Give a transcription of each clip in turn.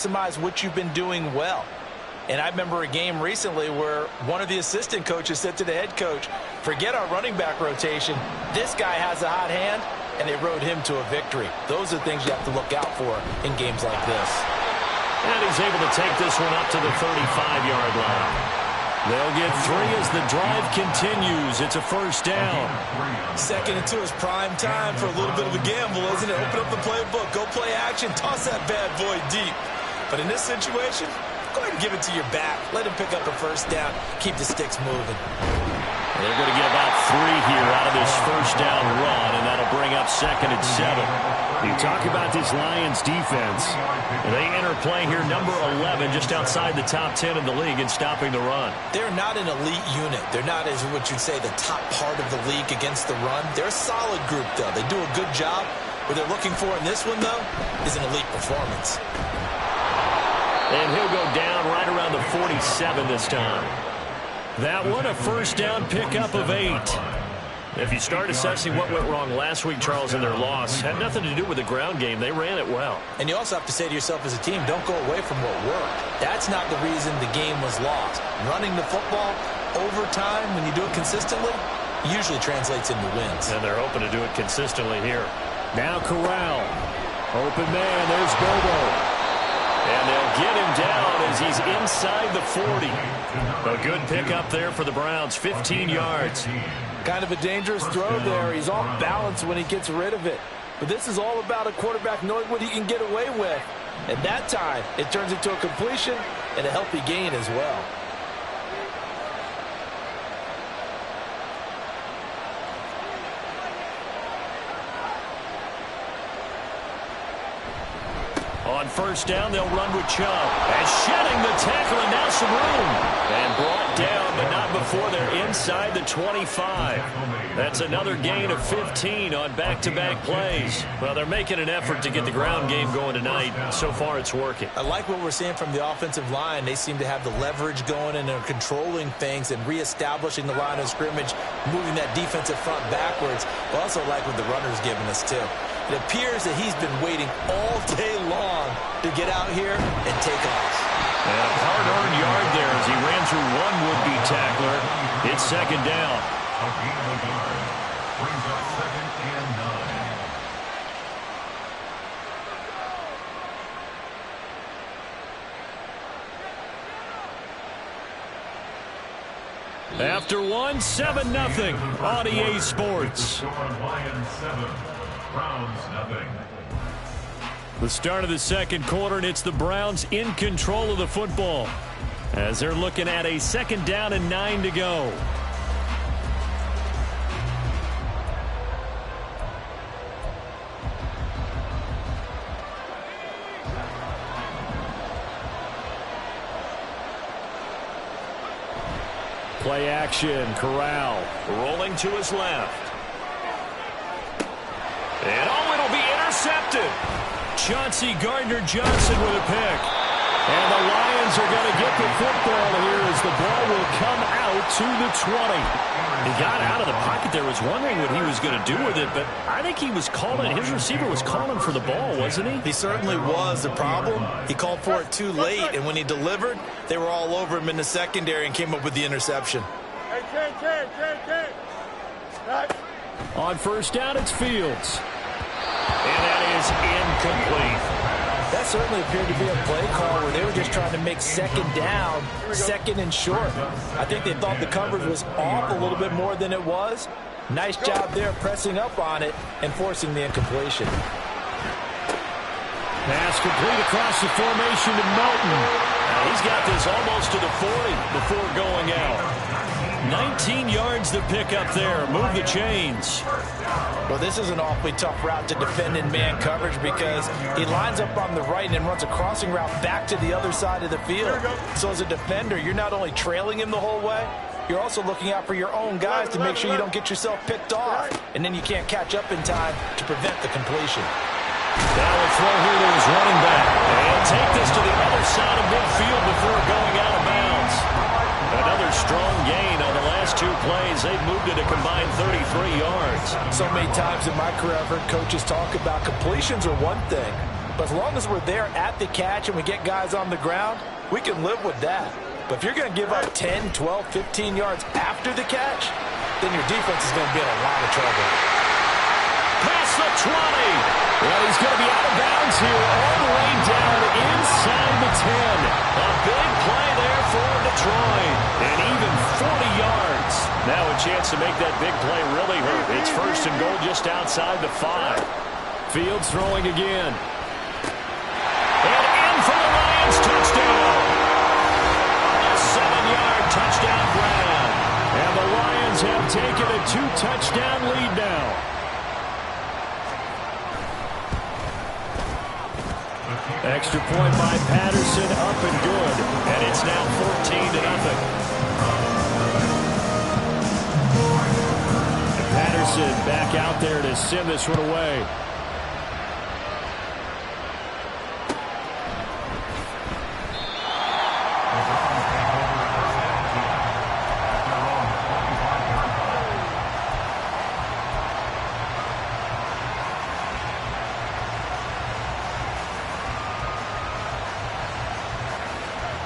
maximize what you've been doing well. And I remember a game recently where one of the assistant coaches said to the head coach, forget our running back rotation. This guy has a hot hand, and they rode him to a victory. Those are things you have to look out for in games like this. And he's able to take this one up to the 35-yard line. They'll get 3 as the drive continues. It's a first down. 2nd and 2 is prime time for a little bit of a gamble, isn't it? Open up the playbook, go play action, toss that bad boy deep. But in this situation, go ahead and give it to your back. Let him pick up a first down. Keep the sticks moving. They're going to get about 3 here out of this first down run, and that'll bring up 2nd and 7. You talk about this Lions defense. They enter play here, number 11, just outside the top 10 in the league in stopping the run. They're not an elite unit. They're not, as what you'd say, the top part of the league against the run. They're a solid group, though. They do a good job. What they're looking for in this one, though, is an elite performance. And he'll go down right around the 47 this time. That one, a first down pickup of 8. If you start assessing what went wrong last week, Charles, in their loss, had nothing to do with the ground game. They ran it well. And you also have to say to yourself as a team, don't go away from what worked. That's not the reason the game was lost. Running the football over time, when you do it consistently, usually translates into wins. And they're hoping to do it consistently here. Now Corral. Open man, there's Bobo. And they'll get him down as he's inside the 40. A good pickup there for the Browns, 15 yards. Kind of a dangerous throw there. He's off balance when he gets rid of it. But this is all about a quarterback knowing what he can get away with. At that time, it turns into a completion and a healthy gain as well. On first down, they'll run with Chubb. And shedding the tackle, and now some room. And brought down, but not before they're inside the 25. That's another gain of 15 on back-to-back plays. Well, they're making an effort to get the ground game going tonight. So far, it's working. I like what we're seeing from the offensive line. They seem to have the leverage going, and they're controlling things and reestablishing the line of scrimmage, moving that defensive front backwards. I also like what the runner's giving us, too. It appears that he's been waiting all day long to get out here and take off. And a hard-earned yard there as he ran through one would-be tackler. It's 2nd down. Brings up 2nd and 9. After one, 7-0 on EA Sports. Lions 7, Browns nothing. The start of the second quarter, and it's the Browns in control of the football as they're looking at a 2nd down and 9 to go. Play action, Corral Rolling to his left. And it'll be intercepted. Chauncey Gardner-Johnson with a pick. And the Lions are going to get the football here as the ball will come out to the 20. He got out of the pocket there, was wondering what he was going to do with it, but I think he was calling, his receiver was calling for the ball, wasn't he? He certainly was. The problem, he called for it too late, and when he delivered, they were all over him in the secondary and came up with the interception. On first down, it's Fields. And that is incomplete. That certainly appeared to be a play call where they were just trying to make 2nd down, 2nd and short. I think they thought the coverage was off a little bit more than it was. Nice job there pressing up on it and forcing the incompletion. Pass complete across the formation to Melton. Now he's got this almost to the 40 before going out. 19 yards to pick up there. Move the chains. Well, this is an awfully tough route to defend in man coverage because he lines up on the right and then runs a crossing route back to the other side of the field. So as a defender, you're not only trailing him the whole way, you're also looking out for your own guys to make sure you don't get yourself picked off. And then you can't catch up in time to prevent the completion. Now a throw here to his running back. And take this to the other side of midfield before going out of bounds. Another strong gain on the last 2 plays. They've moved it a combined 33 yards. So many times in my career, I've heard coaches talk about completions are one thing, But as long as we're there at the catch and we get guys on the ground, we can live with that. But if you're going to give up 10, 12, 15 yards after the catch, then your defense is going to be in a lot of trouble. Past the 20. Well, he's going to be out of bounds here all the way down inside the 10. A big play there for Detroit. And even 40 yards. Now a chance to make that big play really hurt. It's first and goal just outside the 5. Fields throwing again. And in for the Lions, touchdown. A 7-yard touchdown grab. And the Lions have taken a 2-touchdown lead now. Extra point by Patterson, up and good. And it's now 14-0. Patterson back out there to send this one away.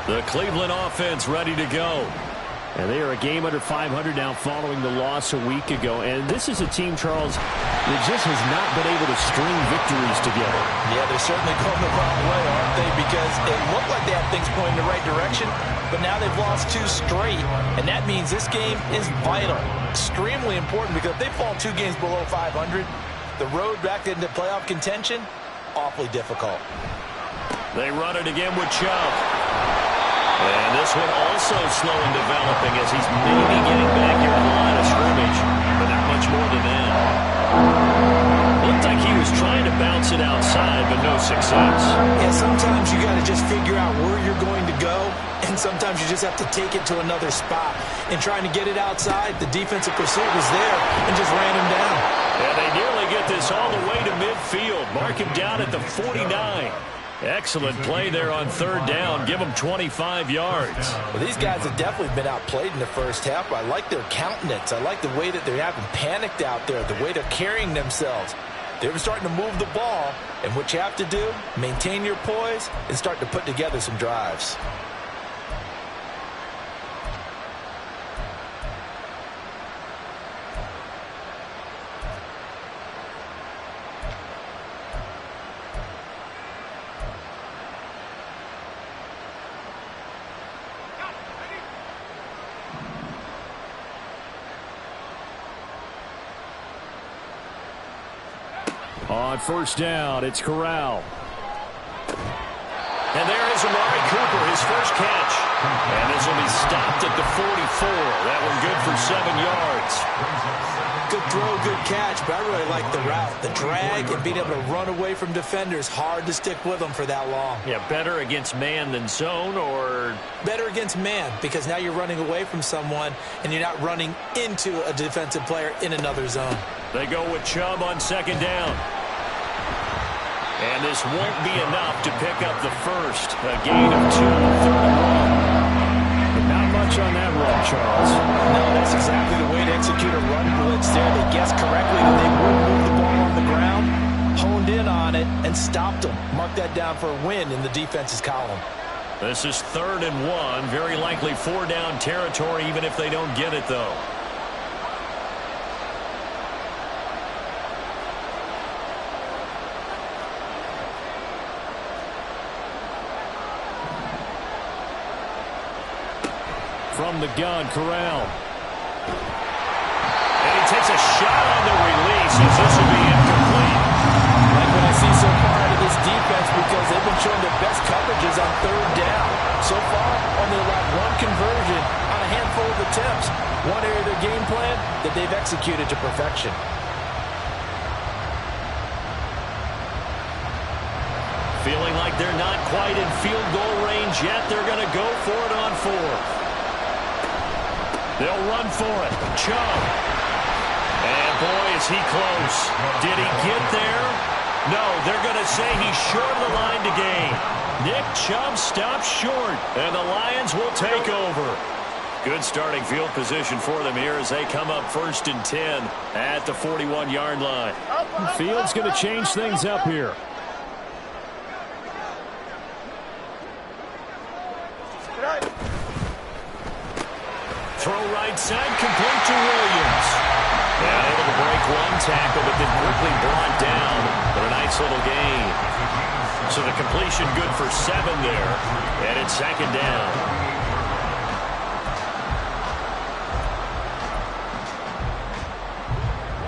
The Cleveland offense ready to go. And they are a game under 500 now following the loss a week ago. And this is a team, Charles, that just has not been able to string victories together. Yeah, they're certainly going the wrong way, aren't they? Because it looked like they had things pointing in the right direction, but now they've lost 2 straight. And that means this game is vital, extremely important, because if they fall 2 games below 500, the road back into playoff contention, awfully difficult. They run it again with Chubb. And this one also slow in developing as he's maybe getting back here on the line of scrimmage, but not much more than that. Looked like he was trying to bounce it outside, but no success. Yeah, sometimes you got to just figure out where you're going to go, and sometimes you just have to take it to another spot. And trying to get it outside, the defensive pursuit was there and just ran him down. And they nearly get this all the way to midfield. Mark him down at the 49. Excellent play there on 3rd down. Give them 25 yards. Well, these guys have definitely been outplayed in the first half. I like their countenance. I like the way that they haven't panicked out there, the way they're carrying themselves. They're starting to move the ball, and what you have to do, maintain your poise and start to put together some drives. On 1st down, it's Corral. And there is Amari Cooper, his first catch. And this will be stopped at the 44. That one good for 7 yards. Good throw, good catch, but I really like the route. The drag and being able to run away from defenders, hard to stick with them for that long. Yeah, better against man than zone, or? Better against man, because now you're running away from someone and you're not running into a defensive player in another zone. They go with Chubb on 2nd down. And this won't be enough to pick up the first. A gain of 2, 3rd and long. Not much on that run, Charles. No, that's exactly the way to execute a run blitz there. They guessed correctly that they would move the ball on the ground, honed in on it, and stopped them. Mark that down for a win in the defense's column. This is 3rd and 1. Very likely 4-down territory, even if they don't get it, though. From the gun, Corral. And he takes a shot on the release as this will be incomplete. Like what I see so far out of this defense, because they've been showing their best coverages on 3rd down. So far, only allowed 1 conversion on a handful of attempts. One area of their game plan that they've executed to perfection. Feeling like they're not quite in field goal range yet. They're going to go for it on 4th. They'll run for it. Chubb. And boy, is he close. Did he get there? No, they're going to say he's short of the line to gain. Nick Chubb stops short, and the Lions will take over. Good starting field position for them here as they come up 1st and 10 at the 41-yard line. Fields going to change things up here. Throw right side, complete to Williams. Now able to break one tackle, but then quickly brought down. But a nice little gain. So the completion good for 7 there. And it's 2nd down.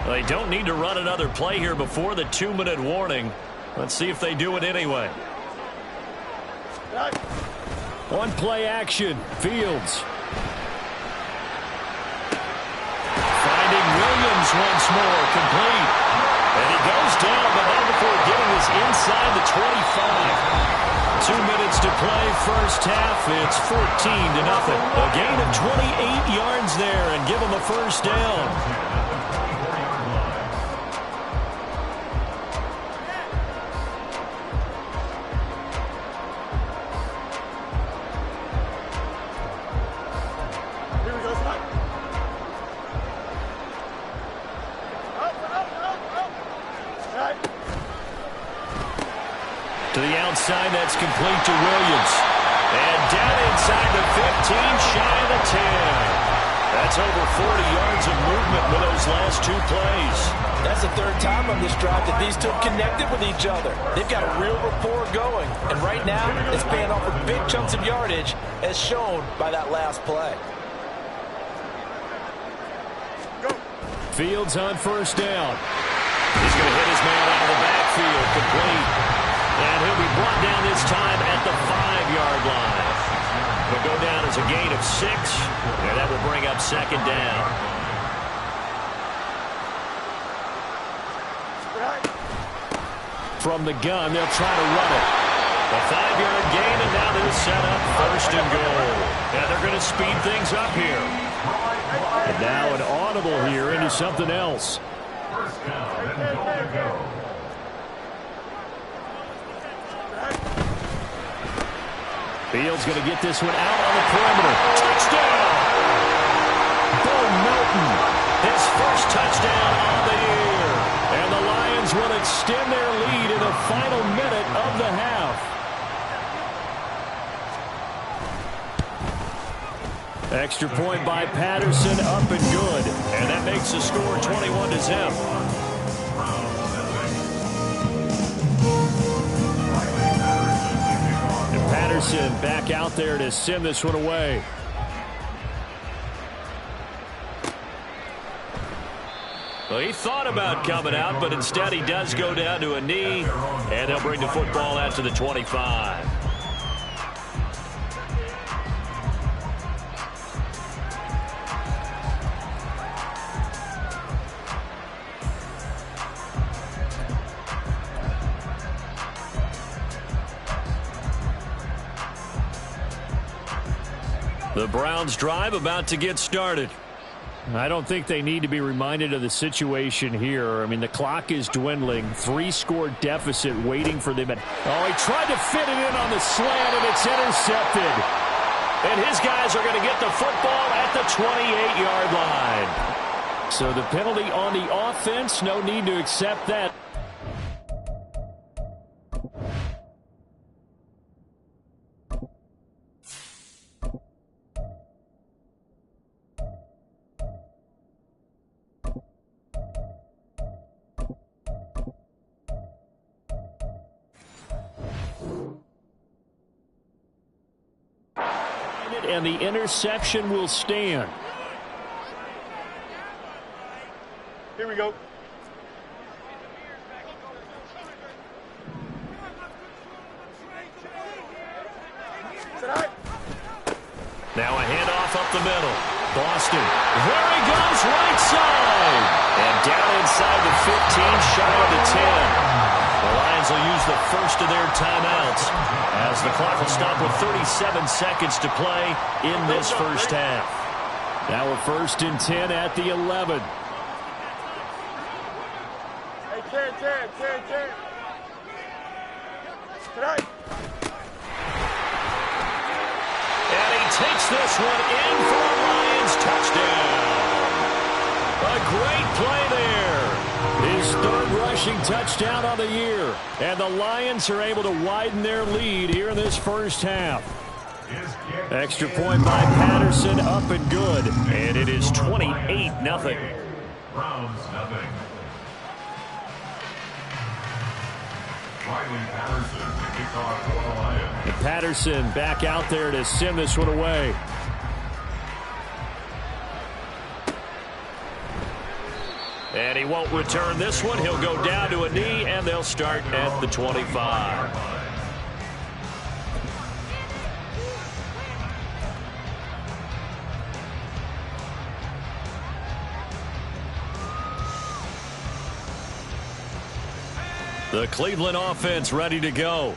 They don't need to run another play here before the 2-minute warning. Let's see if they do it anyway. On play action, Fields. Finding Williams once more, complete. And he goes down, but not before getting this inside the 25. 2 minutes to play, first half. It's 14-0. A gain of 28 yards there and give them a first down. To the outside, that's complete to Williams. And down inside the 15, shy of the 10. That's over 40 yards of movement with those last 2 plays. That's the 3rd time on this drive that these two have connected with each other. They've got a real rapport going. And right now, it's paying off with big chunks of yardage, as shown by that last play. Fields on first down. He's going to hit his man out of the backfield, complete. And he'll be brought down this time at the 5-yard line. He'll go down as a gain of 6, and that will bring up 2nd down. From the gun, they'll try to run it. A 5-yard gain, and now they'll set up 1st and goal. And they're going to speed things up here. And now an audible here into something else. First down and goal to go. Fields going to get this one out on the perimeter. Touchdown! Bo Melton. His first touchdown of the year. And the Lions will extend their lead in the final minute of the half. Extra point by Patterson, up and good. And that makes the score 21-0. Patterson back out there to send this one away. Well, he thought about coming out, but instead he does go down to a knee, and they'll bring the football out to the 25. The Browns drive about to get started. I don't think they need to be reminded of the situation here. I mean, the clock is dwindling. 3-score deficit waiting for them. Oh, he tried to fit it in on the slant, and it's intercepted. And his guys are going to get the football at the 28-yard line. So the penalty on the offense, no need to accept that. And the interception will stand. Here we go. Now a handoff up the middle. Boston. There he goes, right side. And down inside the 15, shy of the 10. The Lions will use the first of their timeouts as the clock will stop with 37 seconds to play in this first half. Now a 1st and 10 at the 11. Hey, 10. Tonight. And he takes this one in for a Lions touchdown. A great play there. His 3rd rushing touchdown of the year. And the Lions are able to widen their lead here in this first half. Extra point by Patterson, up and good. And it is 28-0. Browns, nothing. Riley Patterson to kick off for the Lions. And Patterson back out there to send this one away. And he won't return this one. He'll go down to a knee, and they'll start at the 25. The Cleveland offense ready to go.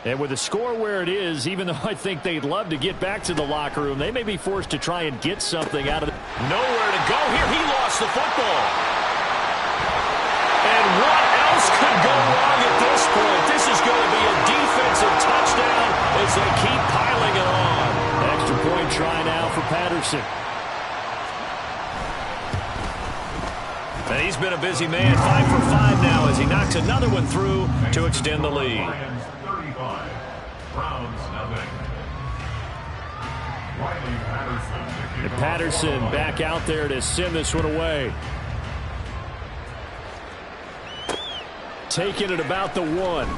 And with the score where it is, even though I think they'd love to get back to the locker room, they may be forced to try and get something out of it. Nowhere to go here. He lost the football. And what else could go wrong at this point? This is going to be a defensive touchdown as they keep piling it on. Extra point try now for Patterson. And he's been a busy man, 5 for 5 now as he knocks another one through to extend the lead. Lions 35. Browns, nothing. Riley Patterson to kick And off Patterson for the back out there to send this one away. Taking it about the 1.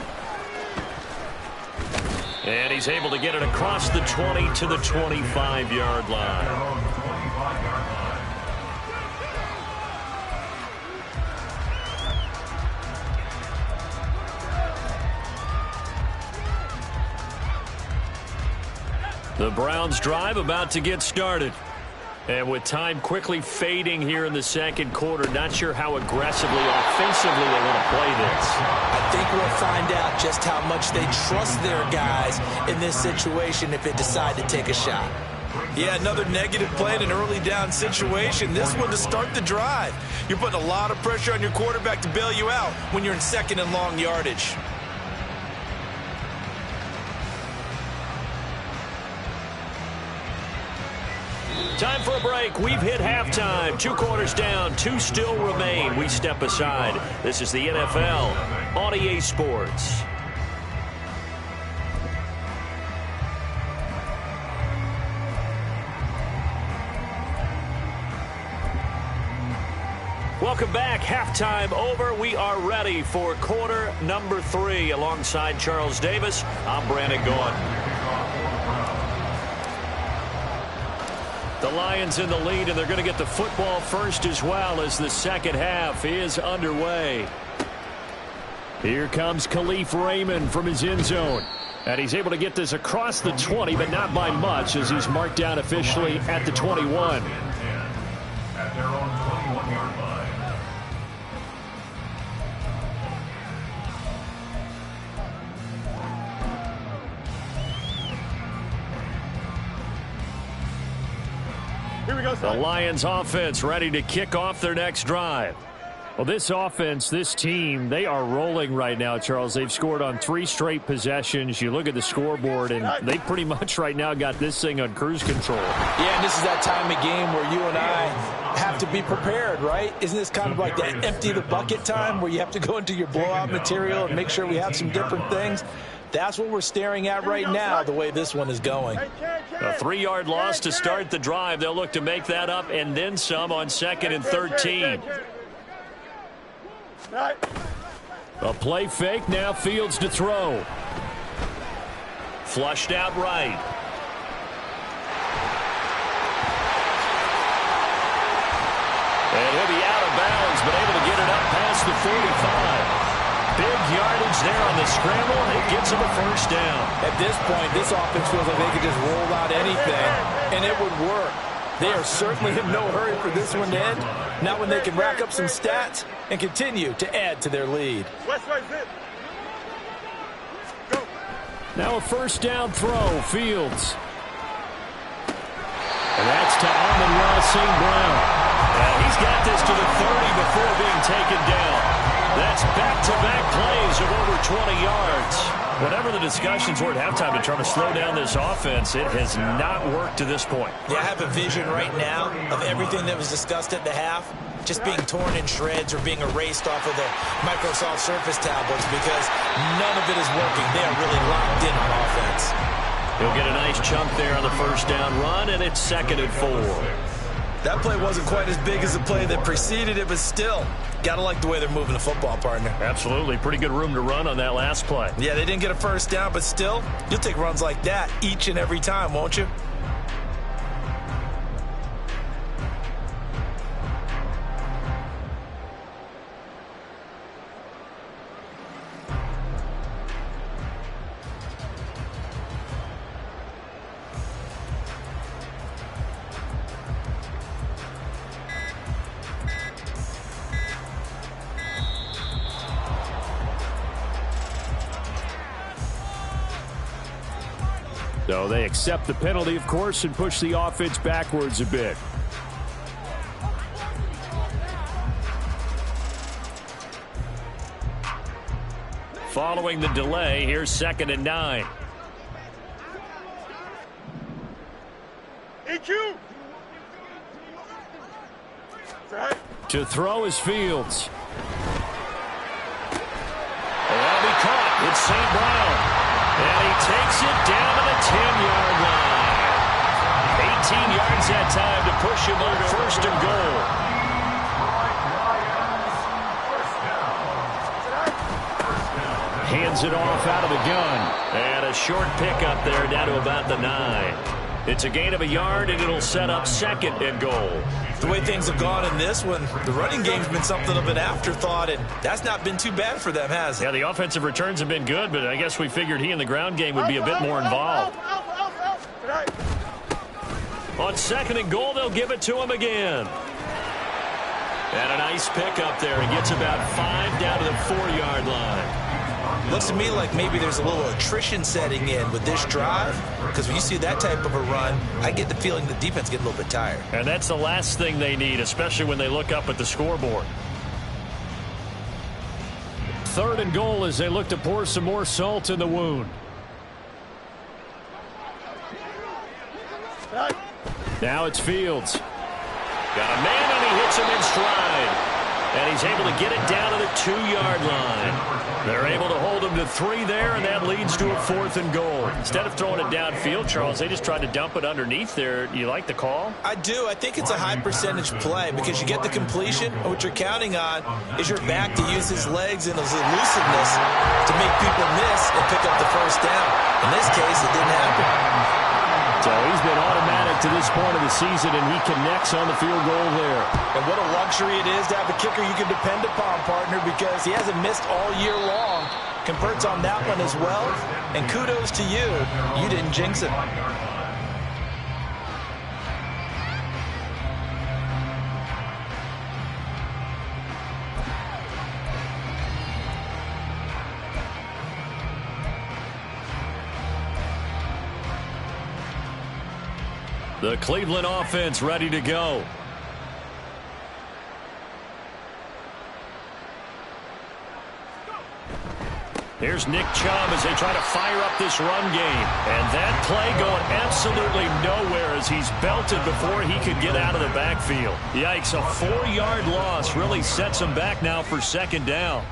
And he's able to get it across the 20 to the 25-yard line. Their own 25-yard line. The Browns drive about to get started. And with time quickly fading here in the second quarter, not sure how aggressively, offensively they want to play this. I think we'll find out just how much they trust their guys in this situation if they decide to take a shot. Yeah, another negative play in an early down situation. This one to start the drive. You're putting a lot of pressure on your quarterback to bail you out when you're in second and long yardage. Time for a break. We've hit halftime. 2 quarters down. 2 still remain. We step aside. This is the NFL on EA Sports. Welcome back. Halftime over. We are ready for quarter number 3. Alongside Charles Davis, I'm Brandon Gaudin. The Lions in the lead, and they're going to get the football first as well as the second half is underway. Here comes Khalif Raymond from his end zone. And he's able to get this across the 20, but not by much as he's marked down officially at the 21. At their own 21-yard line. Here we go, The son. Lions offense ready to kick off their next drive. Well, this offense, this team, they are rolling right now, Charles. They've scored on 3 straight possessions. You look at the scoreboard, and they pretty much right now got this thing on cruise control. Yeah, and this is that time of game where you and I have to be prepared, right? Isn't this kind of like that empty the bucket time where you have to go into your blowout material and make sure we have some different things? That's what we're staring at right now, the way this one is going. A 3-yard loss to start the drive. They'll look to make that up and then some on 2nd and 13. A play fake, now Fields to throw. Flushed out right. And he'll be out of bounds, but able to get it up past the 45. Big yardage there on the scramble, and it gets him a first down. At this point, this offense feels like they could just roll out anything, and it would work. They are certainly in no hurry for this one to end. Not when they can rack up some stats and continue to add to their lead. Now a first down throw, Fields. And that's to Amon-Ra St. Brown. And he's got this to the 30 before being taken down. That's back-to-back plays of over 20 yards. Whatever the discussions were at halftime to try to slow down this offense, it has not worked to this point. Yeah, I have a vision right now of everything that was discussed at the half just being torn in shreds or being erased off of the Microsoft Surface tablets because none of it is working. They are really locked in on offense. He'll get a nice chunk there on the first down run, and it's 2nd and 4. That play wasn't quite as big as the play that preceded it, but still, got to like the way they're moving the football, partner. Absolutely. Pretty good room to run on that last play. Yeah, they didn't get a first down, but still, you'll take runs like that each and every time, won't you? So they accept the penalty, of course, and push the offense backwards a bit. Following the delay, here's 2nd and 9. EQ! To throw is Fields. That'll be caught. It's St. Brown. And he takes it down to the 10-yard line. 18 yards that time to push him on 1st and goal. Hands it off out of the gun. And a short pickup there down to about the 9. It's a gain of a yard, and it'll set up 2nd and goal. The way things have gone in this one, the running game's been something of an afterthought, and that's not been too bad for them, has it? Yeah, the offensive returns have been good, but I guess we figured he in the ground game would be a bit more involved. On 2nd and goal, they'll give it to him again. And a nice pickup there. He gets about 5 down to the 4-yard line. Looks to me like maybe there's a little attrition setting in with this drive, because when you see that type of a run, I get the feeling the defense gets a little bit tired. And that's the last thing they need, especially when they look up at the scoreboard. 3rd and goal as they look to pour some more salt in the wound. Now it's Fields. Got a man, and he hits him in stride. And he's able to get it down to the 2-yard line. They're able to hold him to 3 there, and that leads to a 4th and goal. Instead of throwing it downfield, Charles, they just tried to dump it underneath there. You like the call? I do. I think it's a high percentage play because you get the completion, and what you're counting on is your back to use his legs and his elusiveness to make people miss and pick up the first down. In this case, it didn't happen. So he's been automatic to this point of the season, and he connects on the field goal there. And what a luxury it is to have a kicker you can depend upon, partner, because he hasn't missed all year long. Converts on that one as well. And kudos to you. You didn't jinx it. The Cleveland offense ready to go. Here's Nick Chubb as they try to fire up this run game. And that play going absolutely nowhere as he's belted before he could get out of the backfield. Yikes, a 4-yard loss really sets him back now for 2nd down.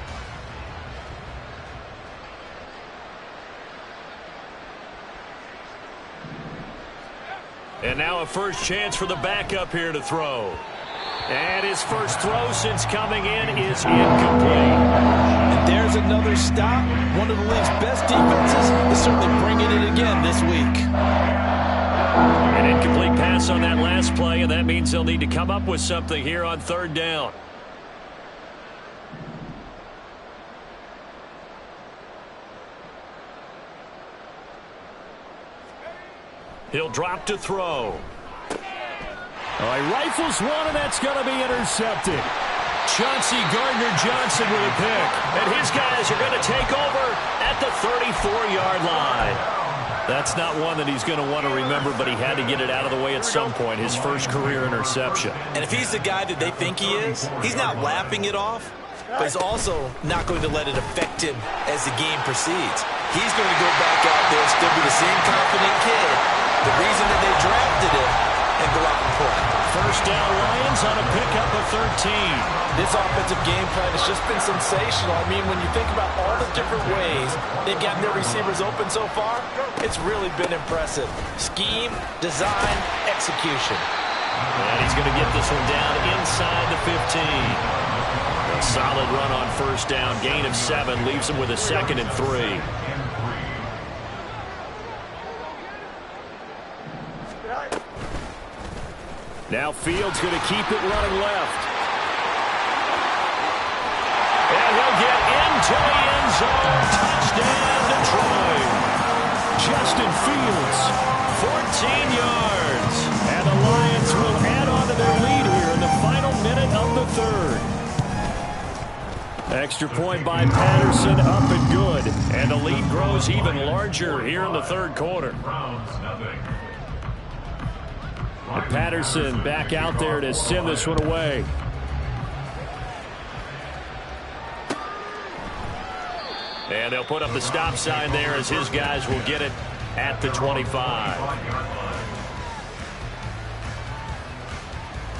And now a first chance for the backup here to throw. And his first throw since coming in is incomplete. And there's another stop. One of the league's best defenses is certainly bringing it again this week. An incomplete pass on that last play, and that means they'll need to come up with something here on 3rd down. He'll drop to throw. He rifles one, and that's going to be intercepted. Chauncey Gardner-Johnson with a pick. And his guys are going to take over at the 34-yard line. That's not one that he's going to want to remember, but he had to get it out of the way at some point, his first career interception. And if he's the guy that they think he is, he's not laughing it off, but he's also not going to let it affect him as the game proceeds. He's going to go back out there, still be the same confident kid, the reason that they drafted him, and go out and play. 1st down Lions on a pickup of 13. This offensive game plan has just been sensational. I mean, when you think about all the different ways they've gotten their receivers open so far, it's really been impressive. Scheme, design, execution. And he's going to get this one down inside the 15. A solid run on first down. Gain of 7 leaves him with a 2nd and 3. Now Fields going to keep it running left. And he'll get into the end zone. Touchdown, Detroit. Justin Fields. 14 yards. And the Lions will add on to their lead here in the final minute of the third. Extra point by Patterson, up and good. And the lead grows even larger here in the third quarter. And Patterson back out there to send this one away. And they'll put up the stop sign there as his guys will get it at the 25.